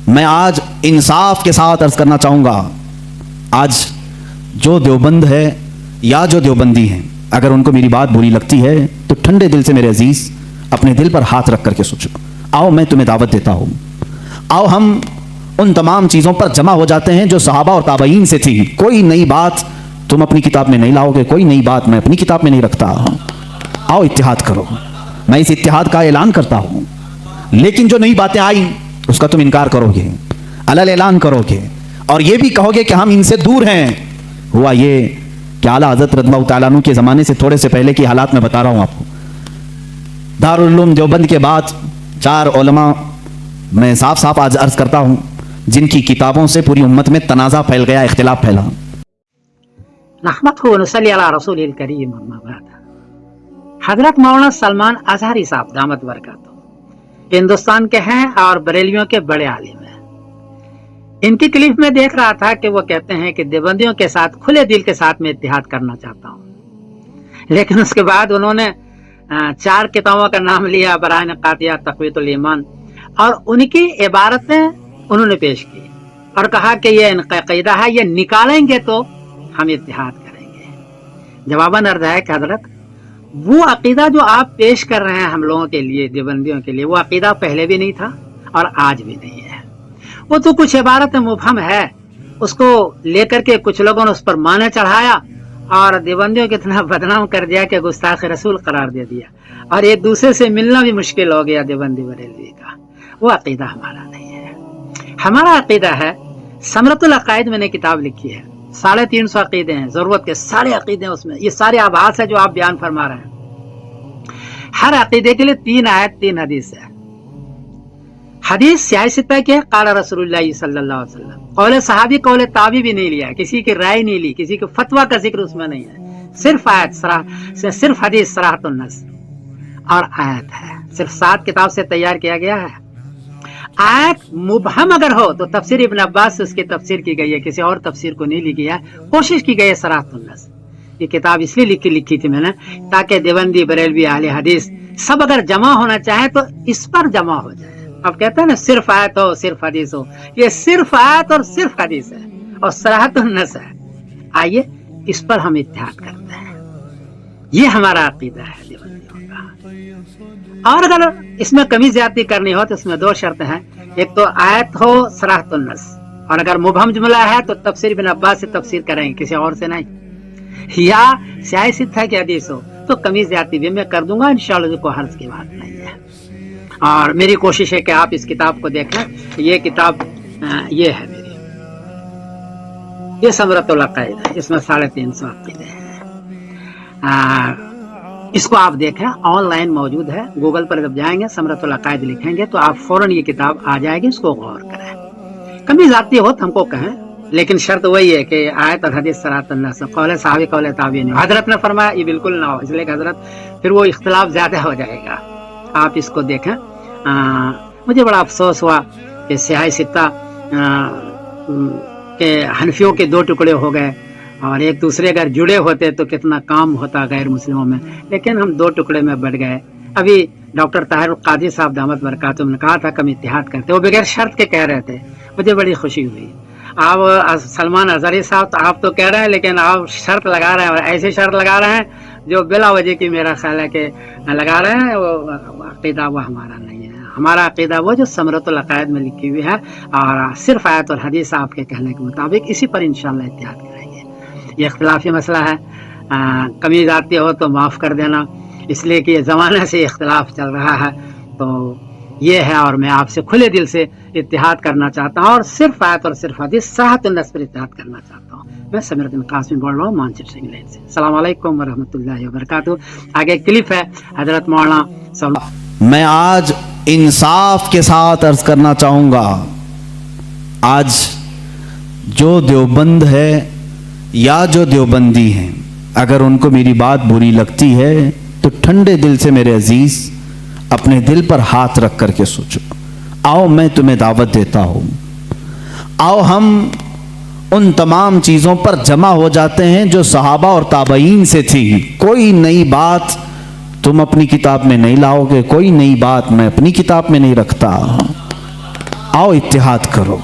میں آج انصاف کے ساتھ عرض کرنا چاہوں گا، آج جو دیوبند ہے یا جو دیوبندی ہیں، اگر ان کو میری بات بری لگتی ہے تو ٹھنڈے دل سے میرے عزیز اپنے دل پر ہاتھ رکھ کر کے سوچو، آؤ میں تمہیں دعوت دیتا ہوں، آؤ ہم ان تمام چیزوں پر جمع ہو جاتے ہیں جو صحابہ اور تابعین سے تھی۔ کوئی نئی بات تم اپنی کتاب میں نہیں لاؤ گے، کوئی نئی بات میں اپنی کتاب میں نہیں رکھتا۔ آؤ اتحاد کرو، میں اس اتحاد کا اعلان کرتا ہوں، لیکن جو نئی باتیں آئیں اس کا تم انکار کرو گے، علل اعلان کرو گے، اور یہ بھی کہو گے کہ ہم ان سے دور ہیں۔ ہوا یہ کہ اعلیٰ حضرت رضی اللہ تعالیٰ عنہ کے زمانے سے تھوڑے سے پہلے کی حالات میں بتا رہا ہوں آپ کو، دارالعلوم دیوبند کے بعد 4 علماء میں صاف صاف آج عرض کرتا ہوں جن کی کتابوں سے پوری امت میں تنازع پھیل گیا، اختلاف پھیلا۔ نحمدہ ونصلی علی رسول الکریم، اما بعد۔ حضرت مولانا سلمان اظہری صاحب دامت برکاتہ ہندوستان کے ہیں اور بریلیوں کے بڑے عالم ہیں۔ ان کی کلپ میں دیکھ رہا تھا کہ وہ کہتے ہیں کہ دیوبندیوں کے ساتھ کھلے دل کے ساتھ میں اتحاد کرنا چاہتا ہوں، لیکن اس کے بعد انہوں نے 4 کتابوں کا نام لیا، برائن قاطعہ، تقویت الایمان، اور ان کی عبارتیں انہوں نے پیش کی اور کہا کہ یہ عقیدہ ہے، یہ نکالیں گے تو ہم اتحاد کریں گے۔ جواباً عرض ہے کہ حضرت وہ عقیدہ جو آپ پیش کر رہے ہیں ہم لوگوں کے لیے، دیوبندیوں کے لیے، وہ عقیدہ پہلے بھی نہیں تھا اور آج بھی نہیں ہے۔ وہ تو کچھ عبارت مبہم ہے، اس کو لے کر کے کچھ لوگوں نے اس پر معنی چڑھایا اور دیوبندیوں کو اتنا بدنام کر دیا کہ گستاخ رسول قرار دے دیا، اور ایک دوسرے سے ملنا بھی مشکل ہو گیا دیوبندی بریلوی کا۔ وہ عقیدہ ہمارا نہیں ہے۔ ہمارا عقیدہ ہے، ثمرۃ العقائد میں نے کتاب لکھی ہے، 350 عقیدے ہیں، ضرورت کے سارے عقیدے اس میں، یہ سارے آبھاس ہے جو آپ بیان فرما رہے ہیں۔ ہر عقیدے کے لیے 3 آیت 3 حدیث ہے۔ حدیث سیاہ ستہ کے قال رسول اللہ صلی اللہ علیہ وسلم، قول صحابی قول تابعی بھی نہیں لیا، کسی کی رائے نہیں لی، کسی کے فتویٰ کا ذکر اس میں نہیں ہے، صرف آیت صرف حدیث صراحۃ النص اور آیت ہے، صرف 7 کتاب سے تیار کیا گیا ہے۔ آیت مبہم اگر ہو تو تفسیر ابن عباس سے اس کی تفسیر کی گئی ہے، کسی اور تفسیر کو نہیں لکھی ہے، کوشش کی گئی ہے صراحۃ النص۔ یہ کتاب اس لیے لکھی تھی میں نے تاکہ دیوبندی بریلوی اہل حدیث سب اگر جمع ہونا چاہیں تو اس پر جمع ہو جائے۔ اب کہتے ہیں نا صرف آیت ہو صرف حدیث ہو، یہ صرف آیت اور صرف حدیث ہے اور صراحۃ النص ہے۔ آئیے اس پر ہم اتحاد کرتے ہیں، یہ ہمارا عقیدہ ہے دیوبندیوں کا۔ اور اگر اس میں کمی زیادتی کرنی ہو تو اس میں 2 شرطیں ہیں، ایک تو آیت ہو صراحۃ النص، اور اگر مبہم جملہ ہے تو تفسیر ابن عباس سے تفسیر کریں گے، کسی اور سے نہیں، یا سیاہ ستہ کی حدیث ہو تو کمی زیادتی بھی میں کر دوں گا انشاءاللہ، کوئی حرج کی بات نہیں ہے۔ اور میری کوشش ہے کہ آپ اس کتاب کو دیکھیں، یہ کتاب یہ ہے میری، یہ ثمرۃ العقائد ہے، اس میں 350 عقیدے ہیں۔ اس کو آپ دیکھیں، آن لائن موجود ہے، گوگل پر جب جائیں گے ثمرۃ العقائد لکھیں گے تو آپ فوراً یہ کتاب آ جائے گی، اس کو غور کریں، کمی زیادتی ہو تو ہم کو کہیں، لیکن شرط وہی ہے کہ آیت اور حدیث صراحۃ النص، قول صحابی قول تابعی نہیں۔ حضرت نے فرمایا یہ بالکل نہ ہو، اس لیے کہ حضرت پھر وہ اختلاف زیادہ ہو جائے گا۔ آپ اس کو دیکھیں۔ مجھے بڑا افسوس ہوا کہ سیاہ ستہ کہ حنفیوں کے 2 ٹکڑے ہو گئے، اور ایک دوسرے اگر جڑے ہوتے تو کتنا کام ہوتا غیر مسلموں میں، لیکن ہم 2 ٹکڑے میں بٹ گئے۔ ابھی ڈاکٹر طاہر القادری صاحب دامت برکاتہم نے کہا تھا کہ ہم اتحاد کرتے، وہ بغیر شرط کے کہہ رہے تھے، مجھے بڑی خوشی ہوئی۔ آپ سلمان اظہری صاحب تو آپ تو کہہ رہے ہیں، لیکن آپ شرط لگا رہے ہیں، اور ایسے شرط لگا رہے ہیں جو بلا وجہ کی میرا خیال ہے کہ لگا رہے ہیں، وہ عقیدہ وہ ہمارا نہیں ہے۔ ہمارا عقیدہ وہ جو ثمرۃ العقائد میں لکھی ہوئی ہے، اور صرف آیت اور حدیث آپ کے کہنے کے مطابق، اسی پر انشاءاللہ اتحاد کریں گے۔ یہ اختلافی مسئلہ ہے، کمی زیادتی ہو تو معاف کر دینا، اس لیے کہ یہ زمانے سے اختلاف چل رہا ہے، تو یہ ہے، اور میں آپ سے کھلے دل سے اتحاد کرنا چاہتا ہوں، اور صرف آیت اور صرف حدیث صراحۃ النص پر اتحاد کرنا چاہتا ہوں۔ میں سمیر الدین قاسمی بول رہا ہوں مانچسٹر انگلینڈ سے۔ السلام علیکم ورحمۃ اللہ وبرکاتہ۔ آگے کلپ ہے حضرت مولانا۔ میں آج انصاف کے ساتھ عرض کرنا چاہوں گا، آج جو دیوبند ہے یا جو دیوبندی ہیں، اگر ان کو میری بات بری لگتی ہے تو ٹھنڈے دل سے میرے عزیز اپنے دل پر ہاتھ رکھ کر کے سوچو، آؤ میں تمہیں دعوت دیتا ہوں، آؤ ہم ان تمام چیزوں پر جمع ہو جاتے ہیں جو صحابہ اور تابعین سے تھی۔ کوئی نئی بات تم اپنی کتاب میں نہیں لاؤ گے، کوئی نئی بات میں اپنی کتاب میں نہیں رکھتا۔ आओ इत्तिहाद करो।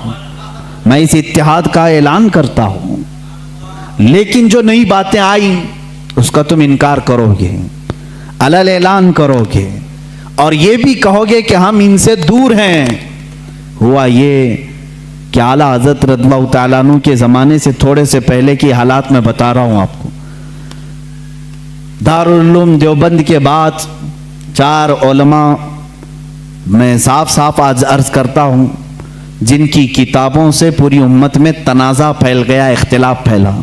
मैं इस इत्तिहाद का ऐलान करता हूं, लेकिन जो नई बातें आई उसका तुम इनकार करोगे, अलल ऐलान करोगे और ये भी कहोगे कि हम इनसे दूर हैं। हुआ ये कि आला हज़रत रज़ियल्लाहु ताला अन्हु के ज़माने से थोड़े से पहले की हालात मैं बता रहा हूँ आपको। दारुल उलूम देवबंद के बाद 4 उलमा मैं साफ साफ आज अर्ज करता हूँ, जिनकी किताबों से पूरी उम्मत में तनाज़ा फैल गया, इख्तिलाफ फैला।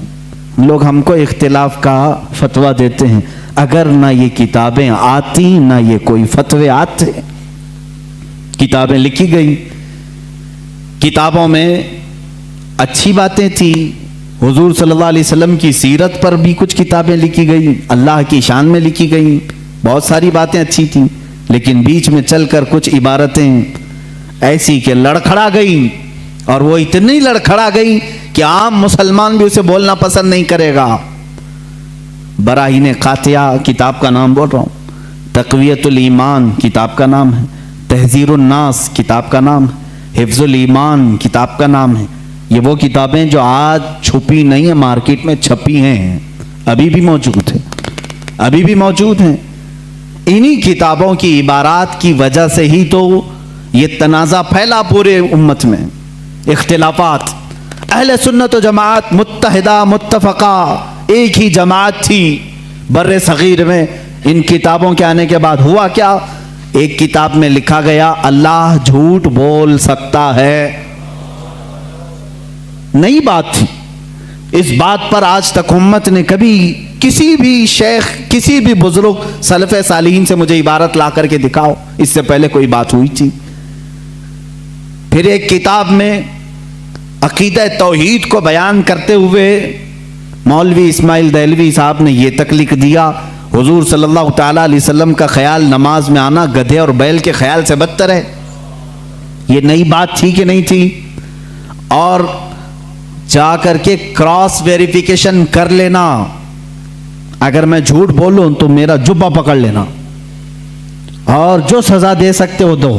लोग हमको इख्तिलाफ का फतवा देते हैं, अगर ना ये किताबें आती ना ये कोई फतवे आते। किताबें लिखी गई, किताबों में अच्छी बातें थी, हुजूर सल्लल्लाहु अलैहि वसल्लम की सीरत पर भी कुछ किताबें लिखी गई, अल्लाह की शान में लिखी गई, बहुत सारी बातें अच्छी थी। लेकिन बीच में चलकर कुछ इबारतें ऐसी कि लड़खड़ा गई, और वो इतनी लड़खड़ा गई कि आम मुसलमान भी उसे बोलना पसंद नहीं करेगा। बराहीन कातिया किताब का नाम बोल रहा हूँ, तक़वियतुल ईमान किताब का नाम है, तहज़ीरुन नास किताब का नाम है, हिफ्ज़ुल ईमान किताब का नाम है। ये वो किताबें जो आज छुपी नहीं है, मार्केट में छपी हैं, अभी भी मौजूद है, अभी भी मौजूद हैं। इन्हीं किताबों की इबारात की वजह से ही तो ये तनाज़ा फैला पूरे उम्मत में, इख्तिलाफात। अहले सुन्नत व जमात मुत्तहिदा मुत्तफ़क़ा एक ही जमात थी बर्रे सगीर में। इन किताबों के आने के बाद हुआ क्या, एक किताब में लिखा गया अल्लाह झूठ बोल सकता है। नई बात थी, इस बात पर आज तक उम्मत ने कभी किसी भी शेख, किसी भी बुजुर्ग सलफ़ सालिहीन से मुझे इबारत ला करके दिखाओ, इससे पहले कोई बात हुई थी। फिर एक किताब में अकीदा तौहीद को बयान करते हुए मौलवी इस्माइल देहलवी साहब ने यह तक लिख दिया, हुजूर सल्लल्लाहु ताला अलैहि वसल्लम का ख्याल नमाज में आना गधे और बैल के ख्याल से बदतर है। ये नई बात थी कि नहीं थी? और जा करके क्रॉस वेरिफिकेशन कर लेना, अगर मैं झूठ बोलूं तो मेरा जुब्बा पकड़ लेना और जो सजा दे सकते हो दो।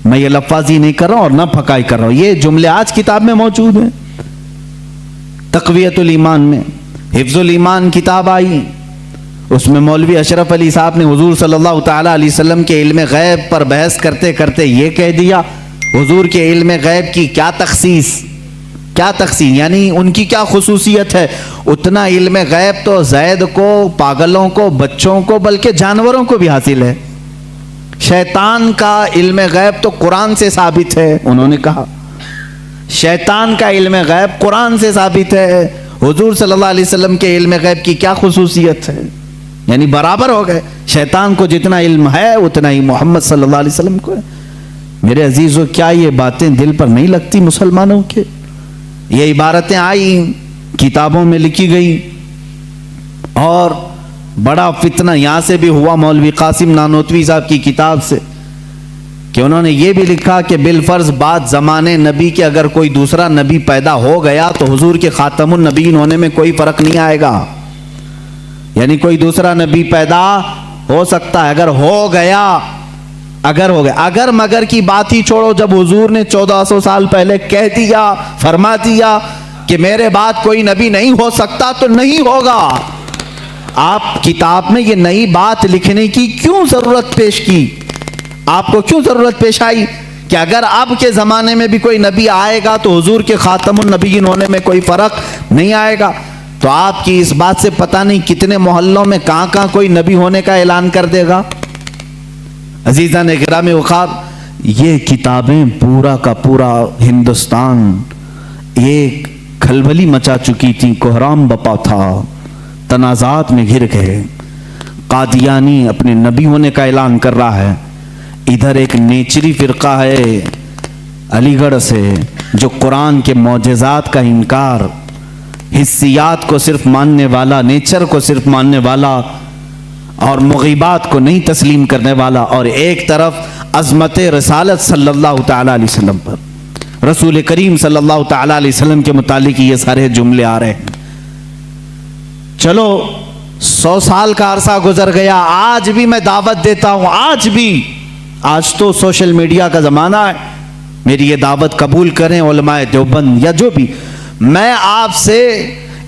मैं ये लफ्ज़ी नहीं कर रहा हूं और ना फकाई कर रहा हूं, ये जुमले आज किताब में मौजूद हैं। तक़वियतुल ईमान में हिफ्ज़ुल ईमान किताब आई, उसमें मौलवी अशरफ अली साहब ने हुजूर सल्लल्लाहु ताला अलैहि वसल्लम के इल्म गैब पर बहस करते करते ये कह दिया, हुजूर के इल्म गैब की क्या तखसीस, क्या तखसीस यानी उनकी क्या खुसूसियत है। उतना इल्म गैब तो ज़ैद को, पागलों को, बच्चों को, बल्कि जानवरों को भी हासिल है। शैतान का इल्म गैब तो कुरान से साबित है, उन्होंने कहा शैतान का इल्म गैब कुरान से साबित है। हुजूर सल्लल्लाहु अलैहि वसल्लम के इल्म गैब की क्या खुसूसियत है, यानी बराबर हो गए। शैतान को जितना इल्म है उतना ही मोहम्मद सल्लल्लाहु अलैहि वसल्लम को है। मेरे अजीजों, क्या ये बातें दिल पर नहीं लगती मुसलमानों के? ये इबारतें आई, किताबों में लिखी गई, और बड़ा फितना यहां से भी हुआ मौलवी कासिम नानोतवी साहब की किताब से, कि उन्होंने ये भी लिखा कि बिलफर्ज बाद ज़माने नबी के अगर कोई दूसरा नबी पैदा हो गया तो हुजूर के खातमुन नबीन होने में कोई फ़र्क नहीं आएगा। यानी कोई दूसरा नबी पैदा हो सकता है, अगर हो गया, अगर हो गया। अगर मगर की बात ही छोड़ो, जब हुजूर ने 1400 साल पहले कह दिया, फरमा दिया कि मेरे बाद कोई नबी नहीं हो सकता, तो नहीं होगा। आप किताब में ये नई बात लिखने की क्यों जरूरत पेश की? आपको क्यों जरूरत पेश आई कि अगर अब के जमाने में भी कोई नबी आएगा तो हुजूर के खातमुन नबीयीन होने में कोई फर्क नहीं आएगा? तो आपकी इस बात से पता नहीं कितने मोहल्लों में कहां कहां कोई नबी होने का ऐलान कर देगा। अजीज़ान गिरामी वक़ार, ये किताबें पूरा का पूरा हिंदुस्तान एक खलबली मचा चुकी थी, कोहराम बपा था, तनाज़ात में घिर गए। कादियानी अपने नबी होने का ऐलान कर रहा है, इधर एक नेचरी फ़िरका है अलीगढ़ से जो कुरान के मौजज़ात का इनकार, हिस्सियात को सिर्फ मानने वाला, नेचर को सिर्फ मानने वाला और मुग़ीबात को नहीं तस्लीम करने वाला, और एक तरफ अज़मत रसालत सल्लल्लाहु ताला अलैहि वसल्लम पर, रसूल करीम सल्लल्लाहु ताला अलैहि वसल्लम के मुतालिक ये सारे जुमले आ रहे हैं। चलो 100 साल का अरसा गुजर गया, आज भी मैं दावत देता हूं, आज भी, आज तो सोशल मीडिया का ज़माना है, मेरी ये दावत कबूल करें उलमाए देवबंद या जो भी, मैं आपसे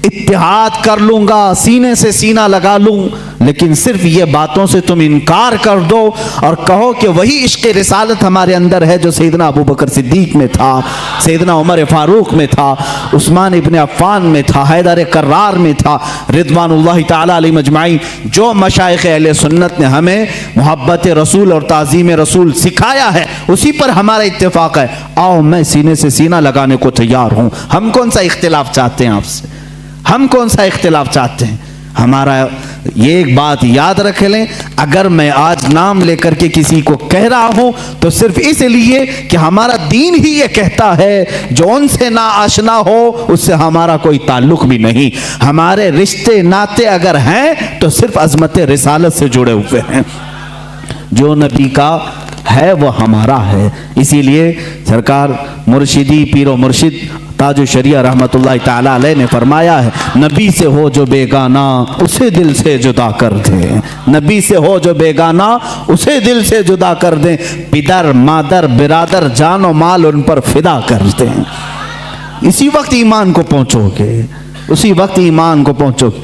इत्तेहाद कर लूंगा, सीने से सीना लगा लूं, लेकिन सिर्फ ये बातों से तुम इनकार कर दो और कहो कि वही इश्क़ रिसालत हमारे अंदर है जो सैयदना अबू बकर सिद्दीक में था, सैयदना उमर फारूक में था, उस्मान इब्न अफ़्फ़ान में था, हैदर कर्रार में था, रिदवानुल्लाहि ताला अलैहिम अजमाइन। जो मशाइख़ अहले सुन्नत ने हमें मोहब्बत रसूल और ताज़ीम रसूल सिखाया है उसी पर हमारा इत्तेफाक है। आओ, मैं सीने से सीना लगाने को तैयार हूँ। हम कौन सा इख्तिलाफ चाहते हैं आपसे? हम कौन सा इख्तिलाफ चाहते हैं? हमारा ये एक बात याद रख लें, अगर मैं आज नाम लेकर के किसी को कह रहा हूं तो सिर्फ इसलिए कि हमारा दीन ही ये कहता है जो उनसे ना आशना हो उससे हमारा कोई ताल्लुक भी नहीं। हमारे रिश्ते नाते अगर हैं तो सिर्फ अजमत रिसालत से जुड़े हुए हैं। जो नबी का है वो हमारा है। इसीलिए सरकार मुर्शिदी पीरो मुर्शिद ताजु शरिया रहमतुल्लाह ताला अलैह ने फरमाया है, नबी से हो जो बेगाना उसे दिल से जुदा कर दे। नबी से हो जो बेगाना उसे दिल से जुदा कर दें, पिदर मादर बिरादर जानो माल उन पर फिदा कर दें। इसी वक्त ईमान को पहुंचोगे, उसी वक्त ईमान को पहुंचोगे।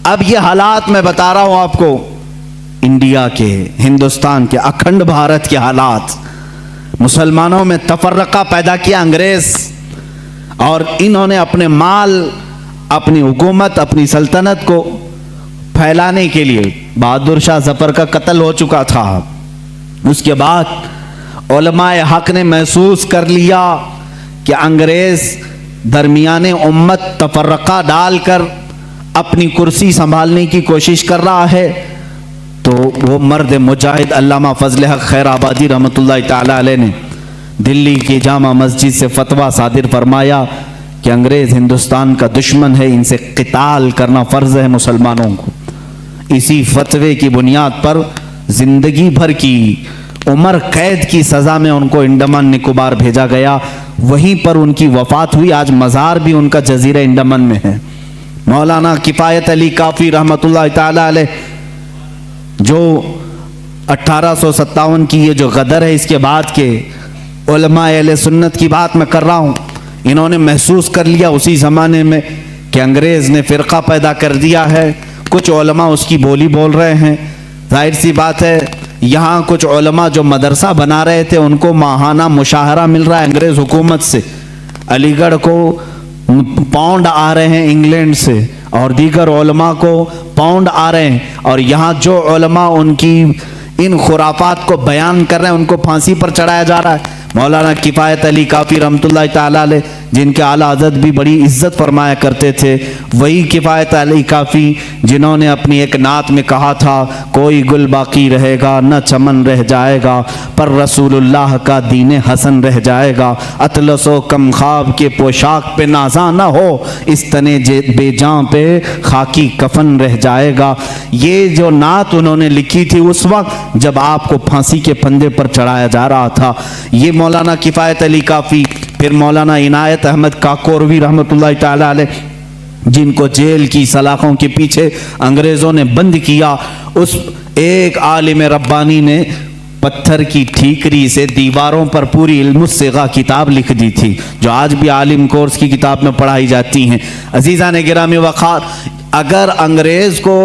अब ये हालात मैं बता रहा हूं आपको, इंडिया के, हिंदुस्तान के, अखंड भारत के हालात। मुसलमानों में तफर्रका पैदा किया अंग्रेज, और इन्होंने अपने माल, अपनी हुकूमत, अपनी सल्तनत को फैलाने के लिए, बहादुर शाह जफर का कत्ल हो चुका था। उसके बाद उलमाए हक ने महसूस कर लिया कि अंग्रेज दरमियाने उम्मत तफर्रका डालकर अपनी कुर्सी संभालने की कोशिश कर रहा है। तो वो मर्द मुजाहिद अल्लामा फजल हक खैर आबादी रहमतुल्लाह ताला अलैह ने दिल्ली की जामा मस्जिद से फतवा सादिर फरमाया कि अंग्रेज हिंदुस्तान का दुश्मन है, इनसे क़िताल करना फ़र्ज़ है मुसलमानों को। इसी फतवे की बुनियाद पर ज़िंदगी भर की उम्र कैद की सज़ा में उनको अंडमान निकोबार भेजा गया। वहीं पर उनकी वफ़ात हुई। आज मज़ार भी उनका जज़ीरा अंडमान में है। मौलाना किफ़ायत अली काफ़ी रहमतुल्लाह ताला अलैह, जो 1857 की ये जो गदर है, इसके बाद के उलमा अहले सुन्नत की बात मैं कर रहा हूँ। इन्होंने महसूस कर लिया उसी ज़माने में कि अंग्रेज़ ने फ़िरका पैदा कर दिया है, कुछ उलमा उसकी बोली बोल रहे हैं। जाहिर सी बात है, यहाँ कुछ उलमा जो मदरसा बना रहे थे उनको माहाना मुशाहरा मिल रहा है अंग्रेज़ हुकूमत से। अलीगढ़ को पाउंड आ रहे हैं इंग्लैंड से, और दीगर उलमा को पाउंड आ रहे हैं। और यहाँ जो उलमा उनकी इन खुराफात को बयान कर रहे हैं उनको फांसी पर चढ़ाया जा रहा है। मौलाना किफ़ायत अली काफ़ी रहमतुल्लाह ताला अलैह, जिनके आला हज़रत भी बड़ी इज्जत फरमाया करते थे, वही किफ़ायत अली काफ़ी जिन्होंने अपनी एक नात में कहा था, कोई गुल बाकी रहेगा न चमन रह जाएगा, पर रसूलुल्लाह का दीन हसन रह जाएगा। अतलसो कम ख्वाब के पोशाक पे नाजा न हो, इस तने बेजां पे खाकी कफन रह जाएगा। ये जो नात उन्होंने लिखी थी उस वक्त जब आपको फांसी के फंदे पर चढ़ाया जा रहा था। ये मौलाना किफ़ायत अली काफ़ी। फिर मौलाना इनायत अहमद काकोरवी रहमतुल्लाह ताला अलैह, जिनको जेल की सलाखों के पीछे अंग्रेज़ों ने बंद किया, उस एक आलिम रब्बानी ने पत्थर की ठीकरी से दीवारों पर पूरी इल्मुस्सिगा किताब लिख दी थी, जो आज भी आलिम कोर्स की किताब में पढ़ाई जाती हैं। अजीज़ान गिरामी वक़ार, अगर अंग्रेज़ को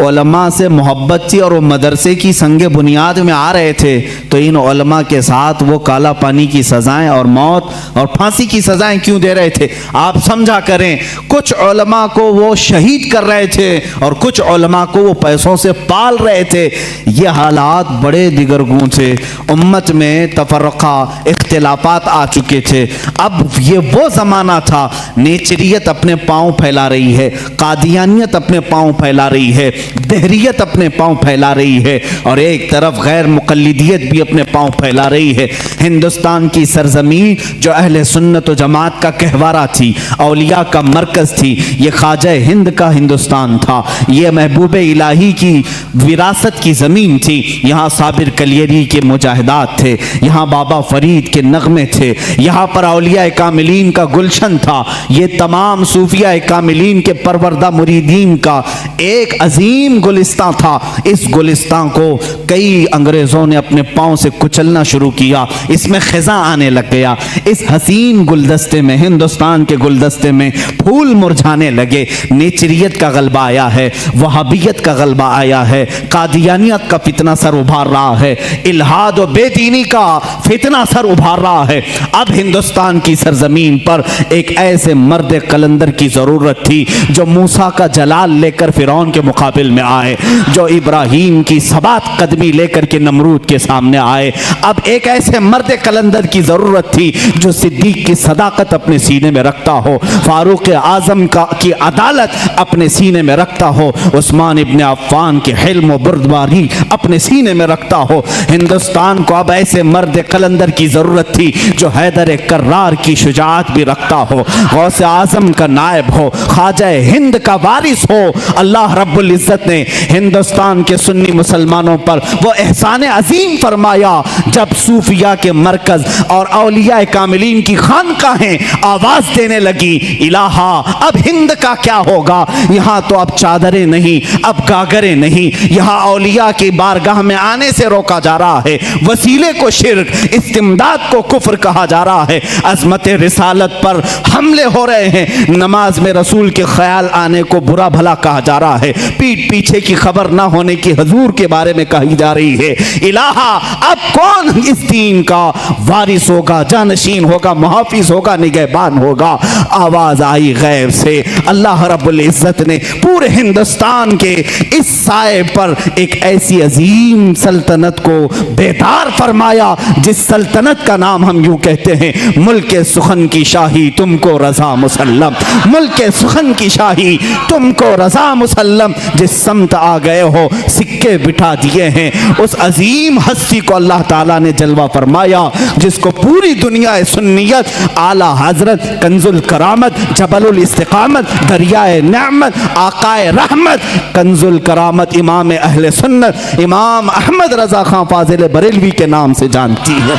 उलमा से मोहब्बत थी और वो मदरसे की संगे बुनियाद में आ रहे थे, तो इन उलमा के साथ वो काला पानी की सज़ाएं और मौत और फांसी की सज़ाएं क्यों दे रहे थे? आप समझा करें। कुछ उलमा को वो शहीद कर रहे थे और कुछ उलमा को वो पैसों से पाल रहे थे। ये हालात बड़े दिगरगूं थे, उम्मत में तफर्रका इख्तिलाफात आ चुके थे। अब ये वो ज़माना था, नेचरियत अपने पाँव फैला रही है, कादियानियत अपने पाँव फैला रही है, दहरियत अपने पांव फैला रही है, और एक तरफ गैर मुक़ल्लिदियत भी अपने पांव फैला रही है। हिंदुस्तान की सरजमीन जो अहले सुन्नत व जमात का कहवारा थी, औलिया का मरकज़ थी, ये ख्वाजा हिंद का हिंदुस्तान था, ये महबूब इलाही की विरासत की ज़मीन थी। यहाँ साबिर कलियरी के मुजाहिदात थे, यहाँ बाबा फरीद के नगमे थे, यहाँ पर औलिया कामिलीन का गुलशन था। ये तमाम सूफिया कामिलीन के परवरदा मुरीदीन का एक अजीम عظیم گلستان تھا. اس گلستان کو کئی انگریزوں نے اپنے پاؤں سے کچلنا شروع کیا, اس میں خزاں آنے لگ گیا. اس حسین گلدستے میں, ہندوستان کے گلدستے میں پھول مرجھانے لگے. نیچریت کا غلبہ آیا ہے, وہابیت کا غلبہ آیا ہے, قادیانیت کا فتنہ سر ابھار رہا ہے, الہاد و بے دینی کا فتنہ سر ابھار رہا ہے. اب ہندوستان کی سرزمین پر ایک ایسے مرد قلندر کی ضرورت تھی جو موسیٰ کا جلال لے کر فرعون کے مقابل میں آئے, جو ابراہیم کی ثبات قدمی لے کر کے نمرود کے سامنے آئے. اب ایک ایسے مرد قلندر کی ضرورت تھی جو صدیق کی صداقت اپنے سینے میں رکھتا ہو, فاروق اعظم کی عدالت اپنے سینے میں رکھتا ہو, عثمان ابن عفان کے حلم و بردباری اپنے سینے میں رکھتا ہو. ہندوستان کو اب ایسے مرد قلندر کی ضرورت تھی جو حیدر کرار کی شجاعت بھی رکھتا ہو, غوث اعظم کا نائب ہو, خواجہ ہند کا وارث ہو. اللہ رب العزت نے ہندوستان کے سنی مسلمانوں پر وہ احسان عظیم فرمایا جب صوفیاء کے مرکز اور اولیاء کاملین کی خانقاہیں آواز دینے لگی, الہا اب ہند کا کیا ہوگا. یہاں تو اب چادریں نہیں, اب گاگریں نہیں, یہاں اولیاء کی بارگاہ میں آنے سے روکا جا رہا ہے, وسیلے کو شرک, استمداد کو کفر کہا جا رہا ہے, عظمت رسالت پر حملے ہو رہے ہیں, نماز میں رسول کے خیال آنے کو برا بھلا کہا جا رہا ہے, پیٹ پیچھے کی خبر نہ ہونے کی حضور کے بارے میں کہی جا رہی ہے. الہا اب کون اس دین کا وارث ہوگا, جانشین ہوگا, محافظ ہوگا, نگہبان ہوگا. آواز آئی غیب سے, اللہ رب العزت نے پورے ہندوستان کے اس سائے پر ایک ایسی عظیم سلطنت کو بیدار فرمایا جس سلطنت کا نام ہم یوں کہتے ہیں, ملک سخن کی شاہی تم کو رضا مسلم, ملک سخن کی شاہی تم کو رضا مسلم. جس سمت آ گئے ہو سکے بٹھا دیے ہیں. اس عظیم ہستی کو اللہ تعالیٰ نے جلوہ فرمایا جس کو پوری دنیا سنیت, اعلی حضرت, کنز الکرامت, جبل الاستقامت, دریائے نعمت, آقائے رحمت, کنز الکرامت, امام اہل سنت, امام احمد رضا خان فاضل بریلوی کے نام سے جانتی ہے.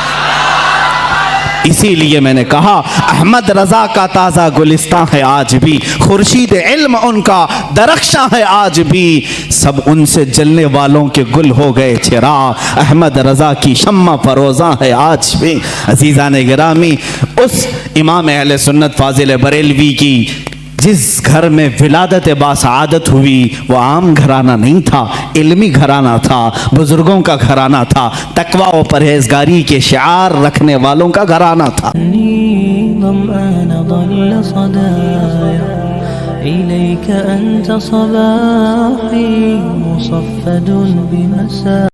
اسی لیے میں نے کہا احمد رضا کا تازہ گلستان ہے آج بھی, خورشید علم ان کا درخشاں ہے آج بھی, سب ان سے جلنے والوں کے گل ہو گئے چراغ, احمد رضا کی شمع فروزاں ہے آج بھی. عزیزان گرامی, اس امام اہل سنت فاضل بریلوی کی جس گھر میں ولادت باسعادت ہوئی وہ عام گھرانہ نہیں تھا, علمی گھرانہ تھا, بزرگوں کا گھرانہ تھا, تقوی و پرہیزگاری کے شعار رکھنے والوں کا گھرانہ تھا.